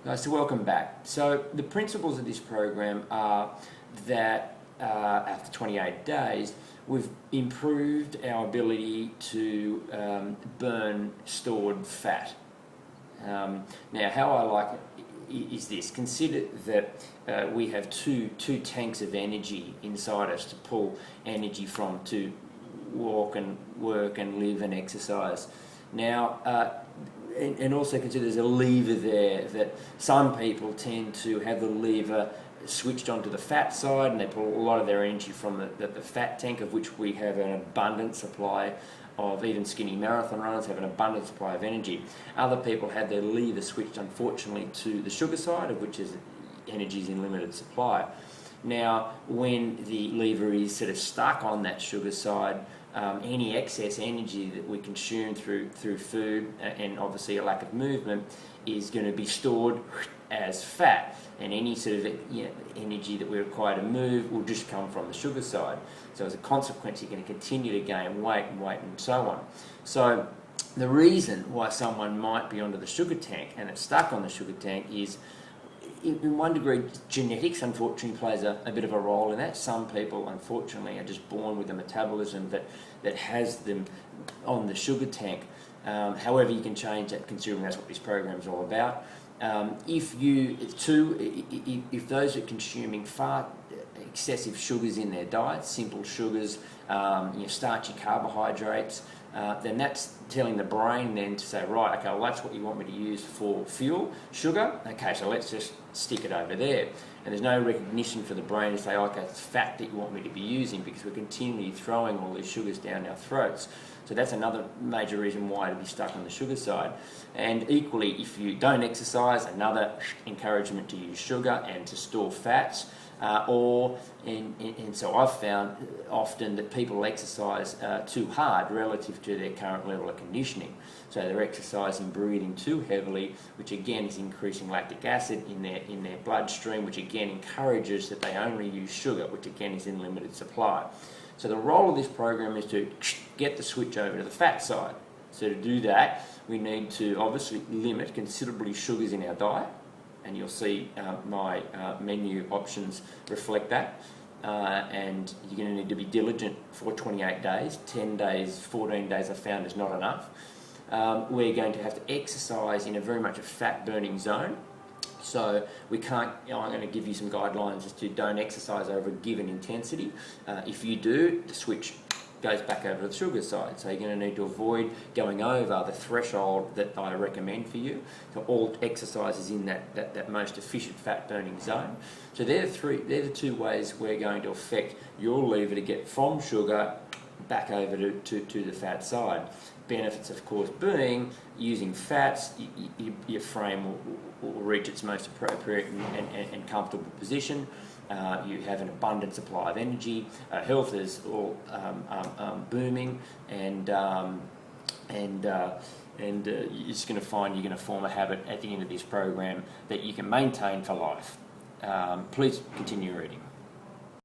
So welcome back. So the principles of this program are that after 28 days, we've improved our ability to burn stored fat. Now, how I like it is this. Consider that we have two tanks of energy inside us to pull energy from to walk and work and live and exercise. Now, and also consider there's a lever there that some people tend to have the lever switched onto the fat side, and they pull a lot of their energy from the fat tank, of which we have an abundant supply of. Even skinny marathon runners have an abundant supply of energy. Other people have their lever switched, unfortunately, to the sugar side, of which is energy is in limited supply. Now, when the lever is sort of stuck on that sugar side, any excess energy that we consume through food and obviously a lack of movement is going to be stored as fat, and any sort of energy that we require to move will just come from the sugar side. So as a consequence, you're going to continue to gain weight and so on. So the reason why someone might be onto the sugar tank and it's stuck on the sugar tank is, in one degree, genetics unfortunately plays a bit of a role in that. Some people unfortunately are just born with a metabolism that has them on the sugar tank. However, you can change that, considering that's what this program is all about. If those are consuming far excessive sugars in their diet, simple sugars, starchy carbohydrates, then that's telling the brain then to say, right, okay, well, that's what you want me to use for fuel, sugar. Okay, so let's just stick it over there. And there's no recognition for the brain to say, okay, it's fat that you want me to be using, because we're continually throwing all these sugars down our throats. So that's another major reason why to be stuck on the sugar side. And equally, if you don't exercise, another encouragement to use sugar and to store fats. And so I've found often that people exercise too hard relative to their current level of conditioning. So they're exercising, breathing too heavily, which again is increasing lactic acid in their bloodstream, which again encourages that they only use sugar, which again is in limited supply. So the role of this program is to get the switch over to the fat side. So to do that, we need to obviously limit considerably sugars in our diet. And you'll see my menu options reflect that. And you're going to need to be diligent for 28 days. 10 days, 14 days I found is not enough. We're going to have to exercise in a very much a fat-burning zone. So we can't, I'm going to give you some guidelines as to don't exercise over a given intensity. If you do, the switch goes back over to the sugar side. So you're going to need to avoid going over the threshold that I recommend for you. So all exercises in that most efficient fat burning zone. So they're the two ways we're going to affect your lever to get from sugar back over to the fat side. Benefits, of course, being using fats, your frame will reach its most appropriate and comfortable position. You have an abundant supply of energy. Health is all booming, and you're just going to find you're going to form a habit at the end of this program that you can maintain for life. Please continue reading.